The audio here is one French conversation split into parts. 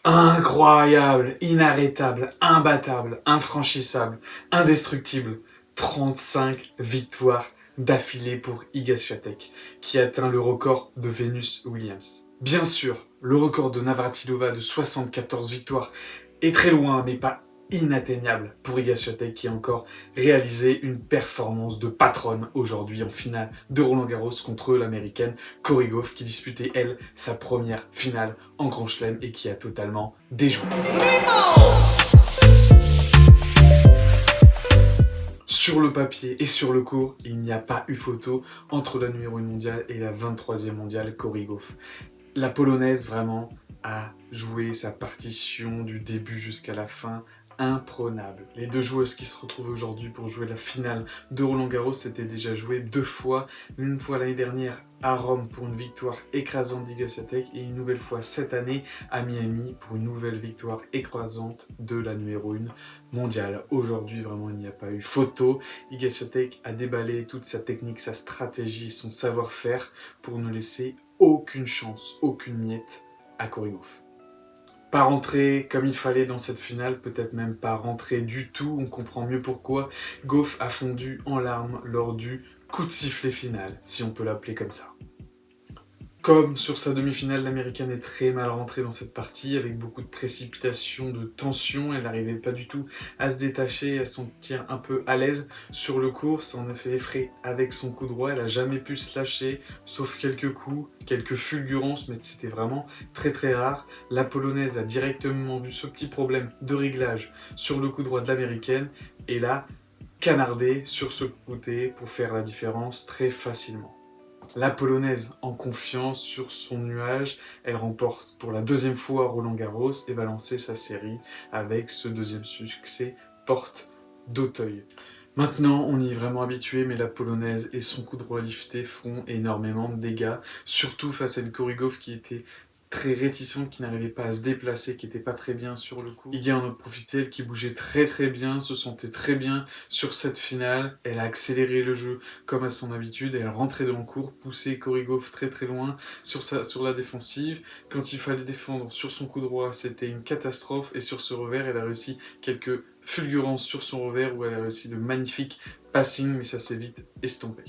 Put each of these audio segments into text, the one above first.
Incroyable, inarrêtable, imbattable, infranchissable, indestructible. 35 victoires d'affilée pour Iga Swiatek, qui atteint le record de Venus Williams. Bien sûr, le record de Navratilova de 74 victoires est très loin, mais pas inatteignable pour Iga Swiatek, qui a encore réalisé une performance de patronne aujourd'hui en finale de Roland-Garros contre l'américaine Cory Gauff, qui disputait elle sa première finale en Grand Chelem et qui a totalement déjoué. Sur le papier et sur le court, il n'y a pas eu photo entre la numéro 1 mondiale et la 23e mondiale Cory Gauff. La Polonaise vraiment a joué sa partition du début jusqu'à la fin imprenable. Les deux joueuses qui se retrouvent aujourd'hui pour jouer la finale de Roland-Garros s'étaient déjà jouées 2 fois, une fois l'année dernière à Rome pour une victoire écrasante d'Iga Swiatek et une nouvelle fois cette année à Miami pour une nouvelle victoire écrasante de la numéro 1 mondiale. Aujourd'hui vraiment il n'y a pas eu photo. Iga Swiatek a déballé toute sa technique, sa stratégie, son savoir-faire pour ne laisser aucune chance, aucune miette à Cory Gauff. Pas rentré comme il fallait dans cette finale, peut-être même pas rentré du tout, on comprend mieux pourquoi. Gauff a fondu en larmes lors du coup de sifflet final, si on peut l'appeler comme ça. Comme sur sa demi-finale, l'américaine est très mal rentrée dans cette partie, avec beaucoup de précipitation, de tension. Elle n'arrivait pas du tout à se détacher, à se sentir un peu à l'aise sur le court. Ça en a fait les frais avec son coup droit. Elle n'a jamais pu se lâcher, sauf quelques coups, quelques fulgurances, mais c'était vraiment très très rare. La Polonaise a directement vu ce petit problème de réglage sur le coup droit de l'américaine, et l'a canardé sur ce côté pour faire la différence très facilement. La Polonaise en confiance sur son nuage, elle remporte pour la 2e fois Roland-Garros et va lancer sa série avec ce 2e succès porte d'Auteuil. Maintenant, on y est vraiment habitué, mais la Polonaise et son coup droit lifté font énormément de dégâts, surtout face à une Cory Gauff qui était très réticente, qui n'arrivait pas à se déplacer, qui n'était pas très bien sur le coup. Iga en a profité, elle qui bougeait très très bien, se sentait très bien sur cette finale. Elle a accéléré le jeu comme à son habitude, elle rentrait dans le court, poussait Cory Gauff très très loin sur la défensive. Quand il fallait défendre sur son coup droit, c'était une catastrophe, et sur ce revers, elle a réussi quelques fulgurances sur son revers où elle a réussi de magnifiques passings, mais ça s'est vite estompé.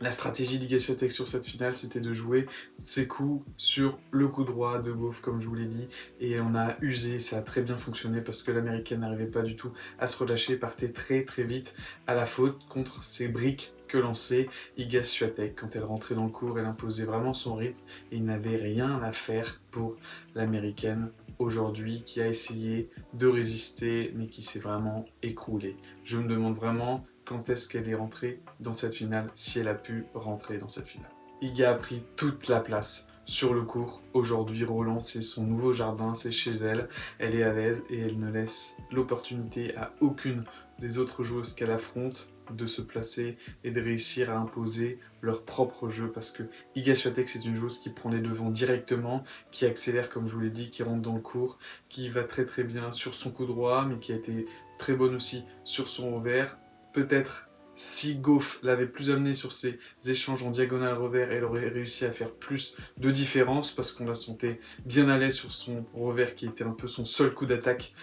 La stratégie d'Iga Swiatek sur cette finale, c'était de jouer ses coups sur le coup droit de Gauff, comme je vous l'ai dit, et on a usé, ça a très bien fonctionné parce que l'américaine n'arrivait pas du tout à se relâcher, partait très très vite à la faute contre ses briques que lançait Iga Swiatek. Quand elle rentrait dans le court, elle imposait vraiment son rythme et il n'avait rien à faire pour l'américaine aujourd'hui, qui a essayé de résister mais qui s'est vraiment écroulée. Je me demande vraiment quand est-ce qu'elle est rentrée dans cette finale, si elle a pu rentrer dans cette finale. Iga a pris toute la place sur le court. Aujourd'hui, Roland, c'est son nouveau jardin, c'est chez elle. Elle est à l'aise et elle ne laisse l'opportunité à aucune des autres joueuses qu'elle affronte de se placer et de réussir à imposer leur propre jeu, parce que Iga Swiatek, c'est une joueuse qui prend les devants directement, qui accélère comme je vous l'ai dit, qui rentre dans le court, qui va très très bien sur son coup droit, mais qui a été très bonne aussi sur son revers. Peut-être si Gauff l'avait plus amené sur ses échanges en diagonale revers, elle aurait réussi à faire plus de différence, parce qu'on la sentait bien à l'aise sur son revers qui était un peu son seul coup d'attaque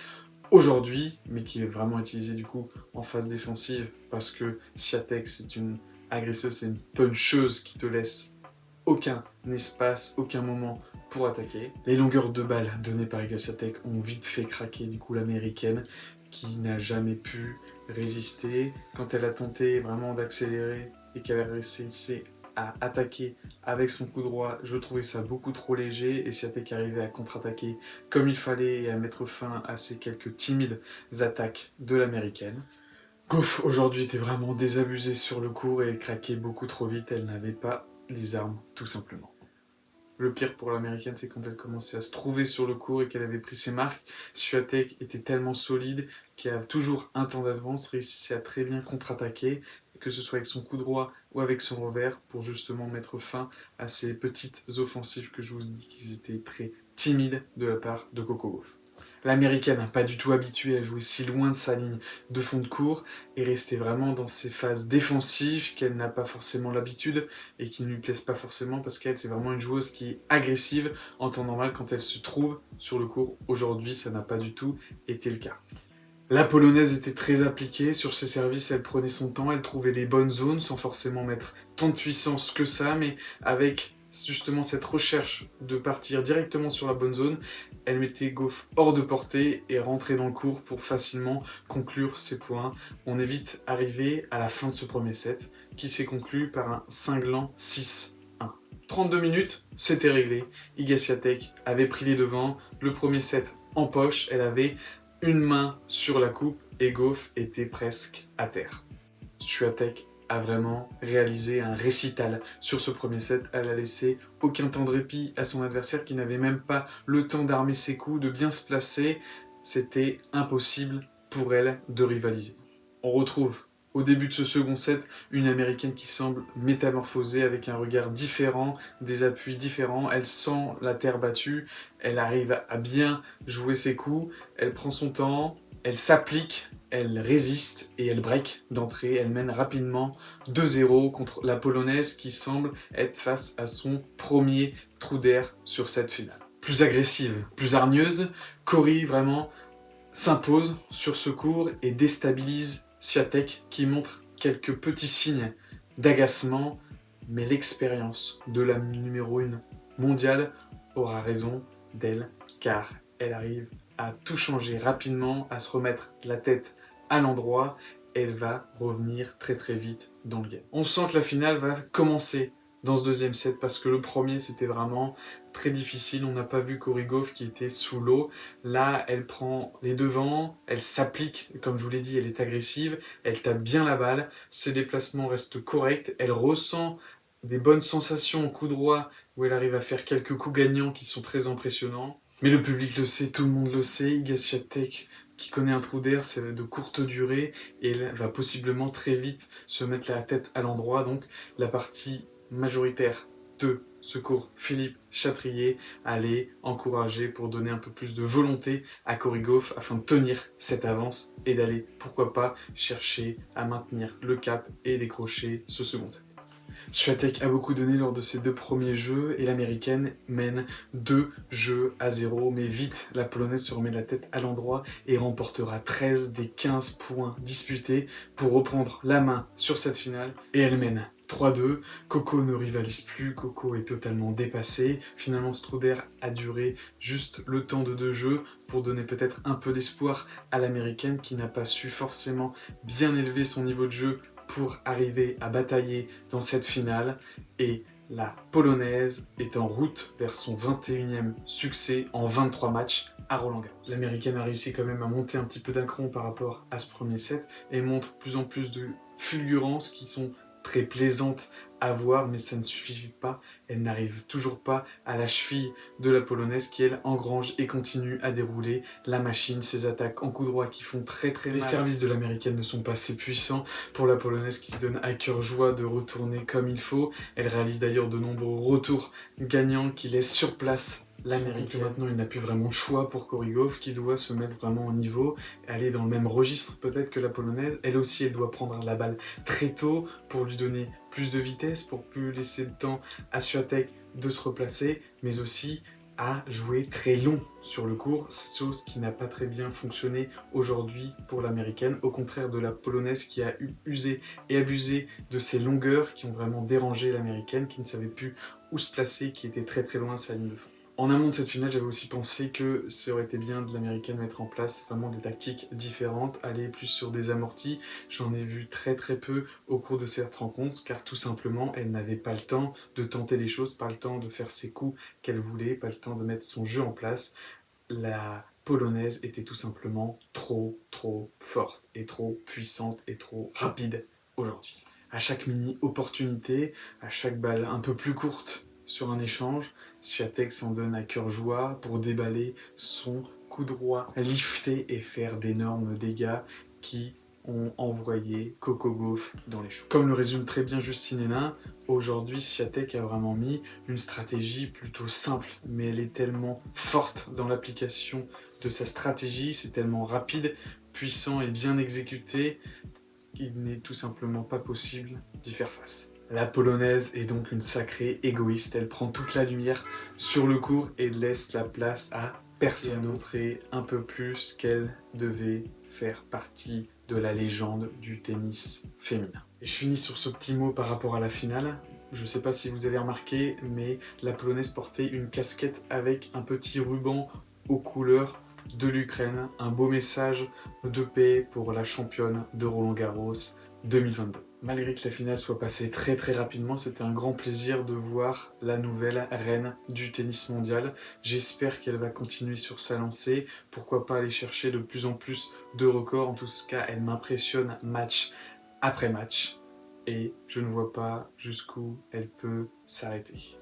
aujourd'hui, mais qui est vraiment utilisé du coup en phase défensive, parce que Swiatek, c'est une agresseuse, c'est une puncheuse qui te laisse aucun espace, aucun moment pour attaquer. Les longueurs de balles données par Iga Swiatek ont vite fait craquer du coup l'américaine, qui n'a jamais pu résister. Quand elle a tenté vraiment d'accélérer et qu'elle a réussi à attaquer avec son coup droit, je trouvais ça beaucoup trop léger, et Swiatek arrivait à contre-attaquer comme il fallait et à mettre fin à ces quelques timides attaques de l'américaine. Gauff aujourd'hui était vraiment désabusée sur le court et elle craquait beaucoup trop vite, elle n'avait pas les armes tout simplement. Le pire pour l'américaine, c'est quand elle commençait à se trouver sur le court et qu'elle avait pris ses marques. Swiatek était tellement solide qu'elle a toujours un temps d'avance, réussissait à très bien contre-attaquer, que ce soit avec son coup droit ou avec son revers, pour justement mettre fin à ces petites offensives que je vous dis qu'ils étaient très timides de la part de Coco Gauff. L'américaine, pas du tout habituée à jouer si loin de sa ligne de fond de cours, est restée vraiment dans ses phases défensives qu'elle n'a pas forcément l'habitude et qui ne lui plaisent pas forcément parce qu'elle, c'est vraiment une joueuse qui est agressive en temps normal quand elle se trouve sur le court. Aujourd'hui, ça n'a pas du tout été le cas. La polonaise était très appliquée, sur ses services elle prenait son temps, elle trouvait les bonnes zones sans forcément mettre tant de puissance que ça, mais avec justement cette recherche de partir directement sur la bonne zone, elle mettait Gauff hors de portée et rentrait dans le court pour facilement conclure ses points. On est vite arrivé à la fin de ce premier set qui s'est conclu par un cinglant 6-1. 32 minutes, c'était réglé. Iga Swiatek avait pris les devants, le premier set en poche, elle avait une main sur la coupe et Gauff était presque à terre. Swiatek a vraiment réalisé un récital sur ce premier set. Elle a laissé aucun temps de répit à son adversaire qui n'avait même pas le temps d'armer ses coups, de bien se placer. C'était impossible pour elle de rivaliser. On retrouve au début de ce second set une américaine qui semble métamorphosée avec un regard différent, des appuis différents. Elle sent la terre battue, elle arrive à bien jouer ses coups, elle prend son temps, elle s'applique, elle résiste et elle break d'entrée. Elle mène rapidement 2-0 contre la polonaise qui semble être face à son premier trou d'air sur cette finale. Plus agressive, plus hargneuse, Cory vraiment s'impose sur ce court et déstabilise Swiatek qui montre quelques petits signes d'agacement, mais l'expérience de la numéro 1 mondiale aura raison d'elle car elle arrive à tout changer rapidement, à se remettre la tête à l'endroit, elle va revenir très très vite dans le game. On sent que la finale va commencer dans ce deuxième set parce que le premier c'était vraiment très difficile, on n'a pas vu Cory Gauff qui était sous l'eau. Là elle prend les devants, elle s'applique, comme je vous l'ai dit, elle est agressive, elle tape bien la balle, ses déplacements restent corrects, elle ressent des bonnes sensations au coup droit où elle arrive à faire quelques coups gagnants qui sont très impressionnants. Mais le public le sait, tout le monde le sait, Iga Swiatek qui connaît un trou d'air, c'est de courte durée et elle va possiblement très vite se mettre la tête à l'endroit. Donc la partie majoritaire de ce cours Philippe Chatrier allait encourager pour donner un peu plus de volonté à Cory Gauff afin de tenir cette avance et d'aller, pourquoi pas, chercher à maintenir le cap et décrocher ce second set. Swiatek a beaucoup donné lors de ses 2 premiers jeux et l'américaine mène 2-0, mais vite la polonaise se remet la tête à l'endroit et remportera 13 des 15 points disputés pour reprendre la main sur cette finale et elle mène 3-2, Coco ne rivalise plus, Coco est totalement dépassée. Finalement, ce trou d'air a duré juste le temps de 2 jeux pour donner peut-être un peu d'espoir à l'américaine qui n'a pas su forcément bien élever son niveau de jeu pour arriver à batailler dans cette finale. Et la polonaise est en route vers son 21e succès en 23 matchs à Roland-Garros. L'américaine a réussi quand même à monter un petit peu d'un cran par rapport à ce premier set et montre plus en plus de fulgurances qui sont très plaisantes à voir, mais ça ne suffit pas. Elle n'arrive toujours pas à la cheville de la polonaise qui, elle, engrange et continue à dérouler la machine, ses attaques en coup droit qui font très très mal. Les services de l'américaine ne sont pas assez puissants pour la polonaise qui se donne à cœur joie de retourner comme il faut. Elle réalise d'ailleurs de nombreux retours gagnants qui laissent sur place l'américaine. Maintenant, il n'a plus vraiment de choix pour Cory Gauff qui doit se mettre vraiment au niveau, aller dans le même registre peut-être que la polonaise. Elle aussi, elle doit prendre la balle très tôt pour lui donner plus de vitesse, pour plus laisser le temps à Swiatek de se replacer, mais aussi à jouer très long sur le court, chose qui n'a pas très bien fonctionné aujourd'hui pour l'américaine, au contraire de la polonaise qui a usé et abusé de ses longueurs qui ont vraiment dérangé l'américaine, qui ne savait plus où se placer, qui était très très loin de sa ligne de fond. En amont de cette finale, j'avais aussi pensé que ça aurait été bien de l'américaine mettre en place vraiment des tactiques différentes, aller plus sur des amortis. J'en ai vu très très peu au cours de cette rencontre, car tout simplement, elle n'avait pas le temps de tenter les choses, pas le temps de faire ses coups qu'elle voulait, pas le temps de mettre son jeu en place. La polonaise était tout simplement trop forte et trop puissante et trop rapide aujourd'hui. À chaque mini-opportunité, à chaque balle un peu plus courte sur un échange, Swiatek s'en donne à cœur joie pour déballer son coup droit, lifter et faire d'énormes dégâts qui ont envoyé Coco Gauff dans les choux. Comme le résume très bien Justine Hénin, aujourd'hui Swiatek a vraiment mis une stratégie plutôt simple, mais elle est tellement forte dans l'application de sa stratégie, c'est tellement rapide, puissant et bien exécuté, il n'est tout simplement pas possible d'y faire face. La Polonaise est donc une sacrée égoïste, elle prend toute la lumière sur le court et laisse la place à personne d'autre et un peu plus qu'elle devait faire partie de la légende du tennis féminin. Et je finis sur ce petit mot par rapport à la finale. Je ne sais pas si vous avez remarqué, mais la Polonaise portait une casquette avec un petit ruban aux couleurs de l'Ukraine, un beau message de paix pour la championne de Roland-Garros 2022. Malgré que la finale soit passée très rapidement, c'était un grand plaisir de voir la nouvelle reine du tennis mondial. J'espère qu'elle va continuer sur sa lancée, pourquoi pas aller chercher de plus en plus de records. En tout cas, elle m'impressionne match après match et je ne vois pas jusqu'où elle peut s'arrêter.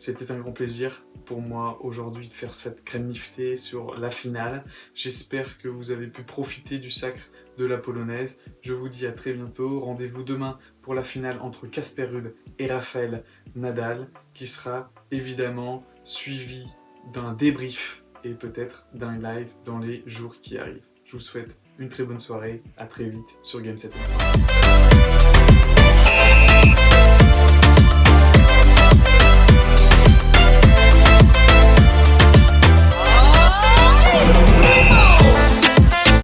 C'était un grand plaisir pour moi aujourd'hui de faire cette crème niftée sur la finale. J'espère que vous avez pu profiter du sacre de la Polonaise. Je vous dis à très bientôt. Rendez-vous demain pour la finale entre Casper Ruud et Rafael Nadal, qui sera évidemment suivi d'un débrief et peut-être d'un live dans les jours qui arrivent. Je vous souhaite une très bonne soirée. À très vite sur Game 7.